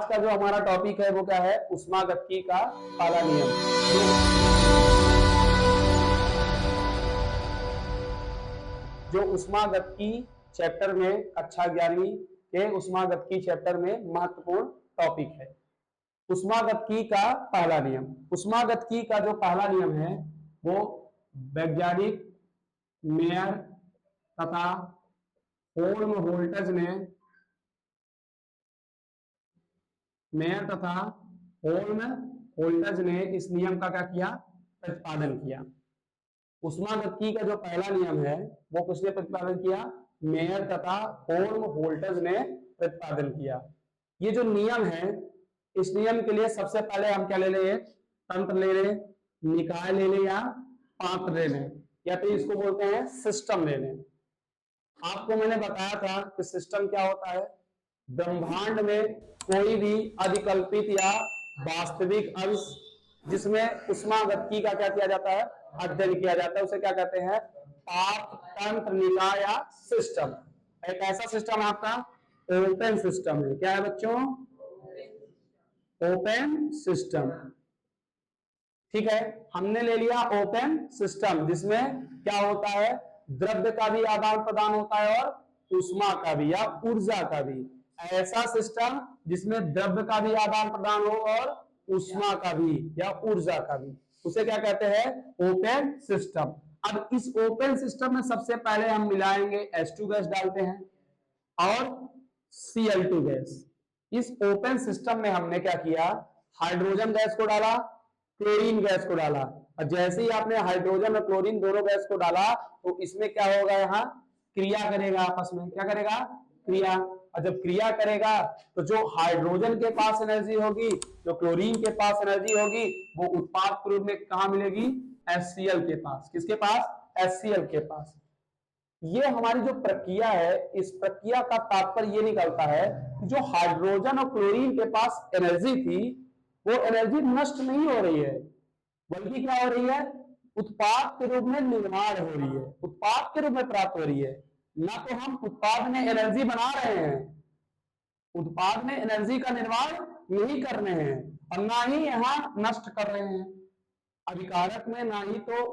का जो हमारा टॉपिक है वो क्या है, ऊष्मागतिकी का पहला नियम। जो ऊष्मागतिकी चैप्टर में कक्षा 11वीं के ऊष्मागतिकी चैप्टर में महत्वपूर्ण टॉपिक है। ऊष्मागतिकी का पहला नियम, ऊष्मागतिकी का जो पहला नियम है वो वैज्ञानिक मेयर तथा होल्महोल्ट्ज ने इस नियम का क्या किया, प्रतिपादन किया। ऊष्मागतिकी का जो पहला नियम है वो किसने प्रतिपादन किया, मेयर तथा होल्महोल्ट्ज ने प्रतिपादन किया। ये जो नियम है, इस नियम के लिए सबसे पहले हम क्या ले लें, तंत्र ले लें, निकाय ले लें या पात्र ले लें, या तो इसको बोलते हैं सिस्टम ले लें। आपको मैंने बताया था कि सिस्टम क्या होता है, ब्रह्मांड में कोई भी अधिकल्पित या वास्तविक अंश जिसमें ऊष्मागतिकी का क्या किया जाता है, अध्ययन किया जाता है, उसे क्या कहते हैं, पात्र, तंत्र, निकाय या सिस्टम। एक ऐसा सिस्टम आपका ओपन सिस्टम है। क्या है बच्चों, ओपन सिस्टम। ठीक है, हमने ले लिया ओपन सिस्टम जिसमें क्या होता है, द्रव्य का भी आदान प्रदान होता है और ऊष्मा का भी या ऊर्जा का भी। ऐसा सिस्टम जिसमें द्रव्य का भी आदान प्रदान हो और ऊष्मा का भी या ऊर्जा का भी, उसे क्या कहते हैं, ओपन सिस्टम। अब इस ओपन सिस्टम में सबसे पहले हम मिलाएंगे H2 गैस डालते हैं और Cl2 गैस। इस ओपन सिस्टम में हमने क्या किया, हाइड्रोजन गैस को डाला, क्लोरीन गैस को डाला, और जैसे ही आपने हाइड्रोजन और क्लोरीन दोनों गैस को डाला तो इसमें क्या होगा, यहाँ क्रिया करेगा, आपस में क्या करेगा, क्रिया। और जब क्रिया करेगा तो जो हाइड्रोजन के पास एनर्जी होगी, जो क्लोरीन के पास एनर्जी होगी, वो उत्पाद के रूप में कहां मिलेगी, HCl के पास। किसके पास, HCl के पास। ये हमारी जो प्रक्रिया है, इस प्रक्रिया का तात्पर्य ये निकलता है कि जो हाइड्रोजन और क्लोरीन के पास एनर्जी थी वो एनर्जी नष्ट नहीं हो रही है, बल्कि क्या हो रही है, उत्पाद के रूप में निर्माण हो रही है, उत्पाद के रूप में प्राप्त हो रही है। ना तो हम उत्पाद में एनर्जी बना रहे हैं, उत्पाद में एनर्जी का निर्माण नहीं कर रहे हैं, और ना ही यहाँ नष्ट कर रहे हैं। अभिकारक में ना ही तो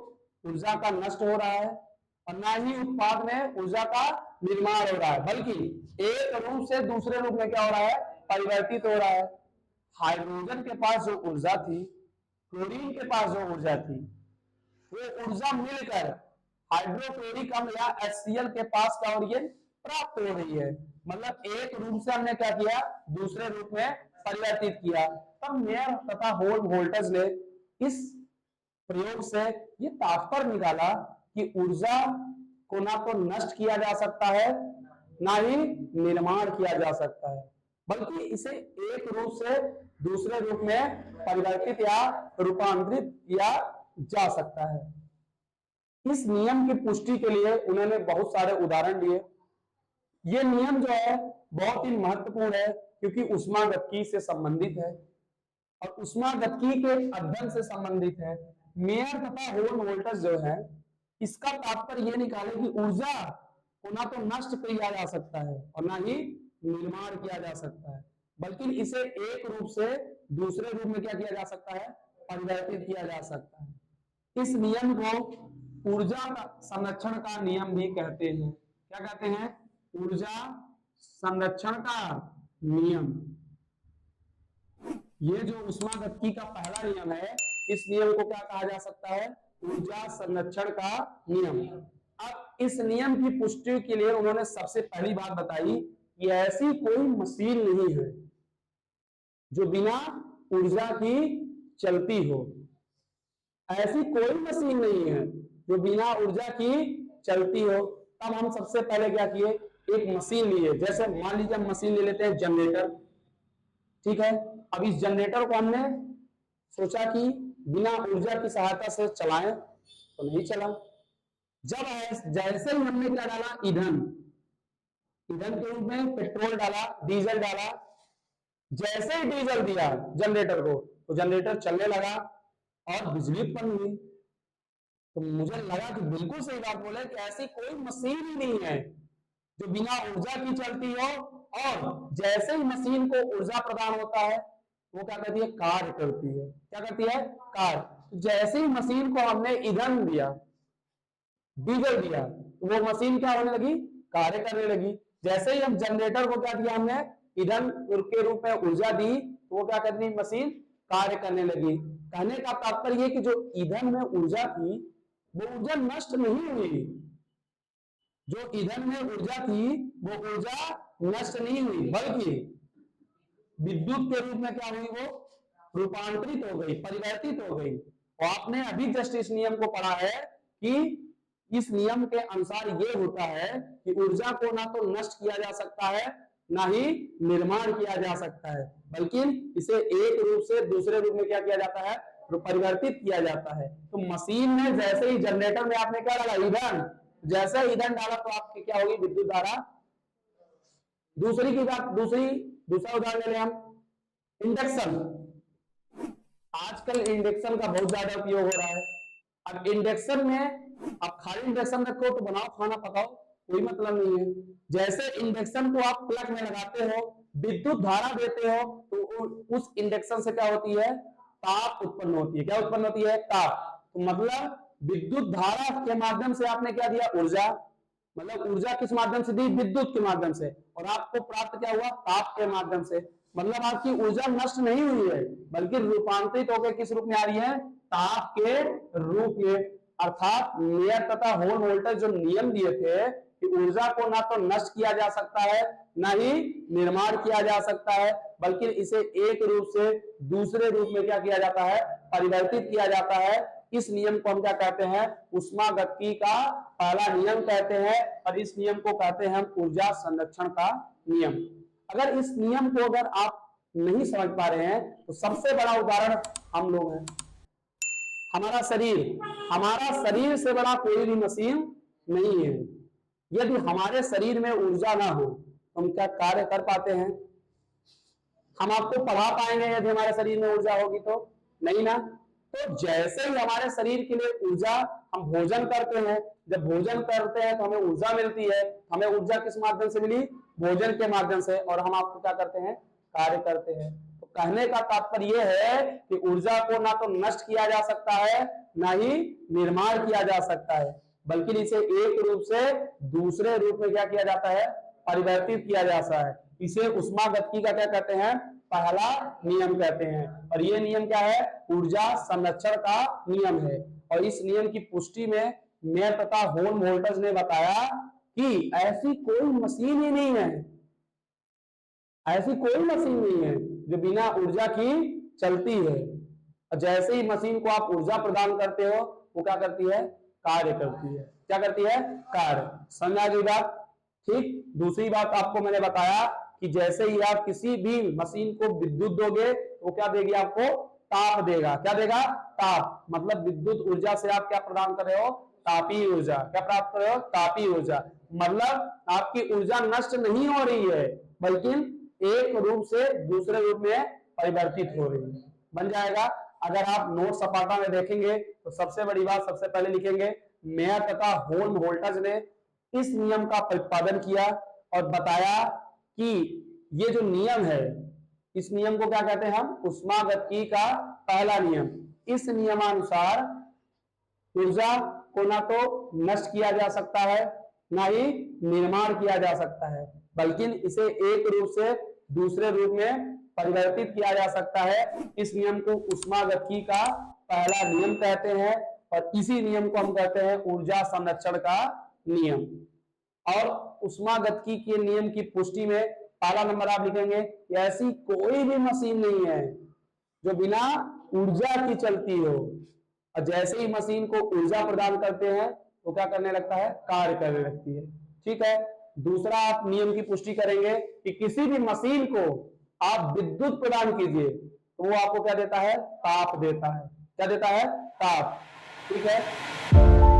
ऊर्जा का नष्ट हो रहा है और ना ही उत्पाद में ऊर्जा का निर्माण हो रहा है, बल्कि एक रूप से दूसरे रूप में क्या हो रहा है, परिवर्तित हो रहा है। हाइड्रोजन के पास जो ऊर्जा थी, क्लोरीन के पास जो ऊर्जा थी, वो ऊर्जा मिलकर हाइड्रोक्लोरिक अम्ल या HCl के पास क्या हो रही है, प्राप्त हो रही है। मतलब एक रूप से हमने क्या किया, दूसरे रूप में परिवर्तित किया। तब मेयर तथा होल्महोल्ट्ज ने इस प्रयोग से ये तात्पर्य निकाला कि ऊर्जा को ना तो नष्ट किया जा सकता है, ना ही निर्माण किया जा सकता है, बल्कि इसे एक रूप से दूसरे रूप में परिवर्तित या रूपांतरित किया जा सकता है। इस नियम की पुष्टि के लिए उन्होंने बहुत सारे उदाहरण दिए। ये नियम जो है बहुत ही महत्वपूर्ण है क्योंकि ऊष्मागतिकी से संबंधित है और ऊष्मागतिकी के अध्ययन से संबंधित है। मेयर तथा होल्महोल्ट्ज जो है, इसका तात्पर्य ये निकाले कि ऊर्जा को ना तो नष्ट किया जा सकता है और ना ही निर्माण किया जा सकता है, बल्कि इसे एक रूप से दूसरे रूप में क्या किया जा सकता है, परिवर्तित किया जा सकता है। इस नियम को ऊर्जा संरक्षण का नियम भी कहते हैं। क्या कहते हैं, ऊर्जा संरक्षण का नियम। ये जो ऊष्मागतिकी का पहला नियम है, इस नियम को क्या कहा जा सकता है, ऊर्जा संरक्षण का नियम। अब इस नियम की पुष्टि के लिए उन्होंने सबसे पहली बात बताई कि ऐसी कोई मशीन नहीं है जो बिना ऊर्जा की चलती हो। ऐसी कोई मशीन नहीं है जो बिना ऊर्जा की चलती हो। तब हम सबसे पहले क्या किए, एक मशीन लिए। जैसे मान लीजिए हम मशीन ले लेते हैं जनरेटर, ठीक है। अब इस जनरेटर को हमने सोचा कि बिना ऊर्जा की सहायता से चलाएं, तो नहीं चला। जब जैसे ही हमने क्या डाला, ईंधन के रूप में पेट्रोल डाला, डीजल डाला, जैसे ही डीजल दिया जनरेटर को तो जनरेटर चलने लगा और बिजली उत्पन्न हुई। तो मुझे लगा कि बिल्कुल सही बात बोले कि ऐसी कोई मशीन ही नहीं है जो बिना ऊर्जा की चलती हो और जैसे ही मशीन को ऊर्जा प्रदान होता है वो क्या करती है, कार्य करती है। क्या करती है, कार्य। जैसे ही मशीन को हमने ईंधन दिया, डीजल दिया, तो वो मशीन क्या होने लगी, कार्य करने लगी। जैसे ही हम जनरेटर को क्या दिया, हमने ईंधन के रूप में ऊर्जा दी, तो वो क्या करनी, मशीन कार्य करने लगी। कहने का तात्पर्य ये कि जो ईंधन में ऊर्जा थी वो ऊर्जा नष्ट नहीं हुई, जो ईंधन में ऊर्जा थी वो ऊर्जा नष्ट नहीं हुई, बल्कि विद्युत के रूप में क्या हुई, वो रूपांतरित हो गई, परिवर्तित हो गई। और आपने अभी जस्ट इस नियम को पढ़ा है कि इस नियम के अनुसार ये होता है कि ऊर्जा को ना तो नष्ट किया जा सकता है, ना ही निर्माण किया जा सकता है, बल्कि इसे एक रूप से दूसरे रूप में क्या किया जाता है, परिवर्तित किया जाता है। तो मशीन में जैसे ही जनरेटर में आपने क्या डाला, ईंधन, जैसे ईंधन डाला तो आपकी क्या होगी, विद्युत धारा। दूसरी की बात, दूसरा उदाहरण ले लें हम, इंडक्शन। आजकल इंडक्शन का बहुत ज्यादा उपयोग हो रहा है। अब इंडक्शन में आप खाली इंडक्शन रखो तो बनाओ, खाना पकाओ, कोई मतलब नहीं है। जैसे इंडक्शन को आप प्लग में लगाते हो, विद्युत धारा देते हो, तो उस इंडक्शन से क्या होती है, ताप उत्पन्न होती है। क्या उत्पन्न होती है, ताप। तो मतलब विद्युत धारा के माध्यम से आपने क्या दिया, ऊर्जा। मतलब ऊर्जा किस माध्यम से दी, विद्युत के माध्यम से, और आपको प्राप्त क्या हुआ, ताप के माध्यम से। मतलब आपकी ऊर्जा नष्ट नहीं हुई है, बल्कि रूपांतरित होकर किस रूप में आ रही है, ताप के रूप में। अर्थात मेयर तथा होल वोल्टेज जो नियम दिए थे कि ऊर्जा को ना तो नष्ट किया जा सकता है, ना ही निर्माण किया जा सकता है, बल्कि इसे एक रूप से दूसरे रूप में क्या किया जाता है, परिवर्तित किया जाता है। इस नियम को हम क्या कहते हैं, ऊष्मागतिकी का पहला नियम कहते हैं, और इस नियम को कहते हैं हम ऊर्जा संरक्षण का नियम। अगर इस नियम को अगर आप नहीं समझ पा रहे हैं तो सबसे बड़ा उदाहरण हम लोग हैं, हमारा शरीर से बड़ा कोई भी मशीन नहीं है। यदि हमारे शरीर में ऊर्जा ना हो तो हम क्या कार्य कर पाते हैं, हम आपको पढ़ा पाएंगे यदि हमारे शरीर में ऊर्जा होगी तो, नहीं ना। तो जैसे ही हमारे शरीर के लिए ऊर्जा, हम भोजन करते हैं, जब भोजन करते हैं तो हमें ऊर्जा मिलती है। हमें ऊर्जा किस माध्यम से मिली, भोजन के माध्यम से, और हम आपको क्या करते हैं, कार्य करते हैं। तो कहने का तात्पर्य यह है कि ऊर्जा को ना तो नष्ट किया जा सकता है, ना ही निर्माण किया जा सकता है, बल्कि इसे एक रूप से दूसरे रूप में क्या किया जाता है, परिवर्तित किया जाता है। इसे ऊष्मागतिकी का क्या कहते हैं, पहला नियम कहते हैं। और ये नियम क्या है, ऊर्जा संरक्षण का नियम है। और इस नियम की पुष्टि में मेयर तथा होल वोल्टेज ने बताया कि ऐसी कोई मशीन ही नहीं है, ऐसी कोई मशीन नहीं है जो बिना ऊर्जा की चलती है। और जैसे ही मशीन को आप ऊर्जा प्रदान करते हो वो क्या करती है, कार्य करती है। क्या करती है, कार्य। समझा गई बात, ठीक। दूसरी बात आपको मैंने बताया कि जैसे ही आप किसी भी मशीन को विद्युत दोगे तो क्या देगी, आपको ताप देगा। क्या देगा, ताप। मतलब विद्युत ऊर्जा से आप क्या प्रदान कर रहे हो, तापीय ऊर्जा। क्या प्राप्त कर रहे हो, तापीय ऊर्जा। मतलब आपकी ऊर्जा नष्ट नहीं हो रही है, बल्कि एक रूप से दूसरे रूप में परिवर्तित हो रही है। बन जाएगा। अगर आप नोट सपाटा में देखेंगे तो सबसे बड़ी बात सबसे पहले लिखेंगे, मेयर तथा होल वोल्टेज ने इस नियम का प्रतिपादन किया और बताया कि ये जो नियम है, इस नियम को क्या कहते हैं हम, ऊष्मागतिकी का पहला नियम। इस नियमानुसार ऊर्जा को ना तो नष्ट किया जा सकता है, ना ही निर्माण किया जा सकता है, बल्कि इसे एक रूप से दूसरे रूप में परिवर्तित किया जा सकता है। इस नियम को ऊष्मागतिकी का पहला नियम कहते हैं, और इसी नियम को हम कहते हैं ऊर्जा संरक्षण का नियम। और ऊष्मागतिकी के नियम की पुष्टि में पहला नंबर आप लिखेंगे, ऐसी कोई भी मशीन नहीं है जो बिना ऊर्जा की चलती हो। और जैसे ही मशीन को ऊर्जा प्रदान करते हैं तो क्या करने लगता है, कार्य करने लगती है। ठीक है। दूसरा आप नियम की पुष्टि करेंगे कि किसी भी मशीन को आप विद्युत प्रदान कीजिए तो वो आपको क्या देता है, ताप देता है। क्या देता है, ताप। ठीक है।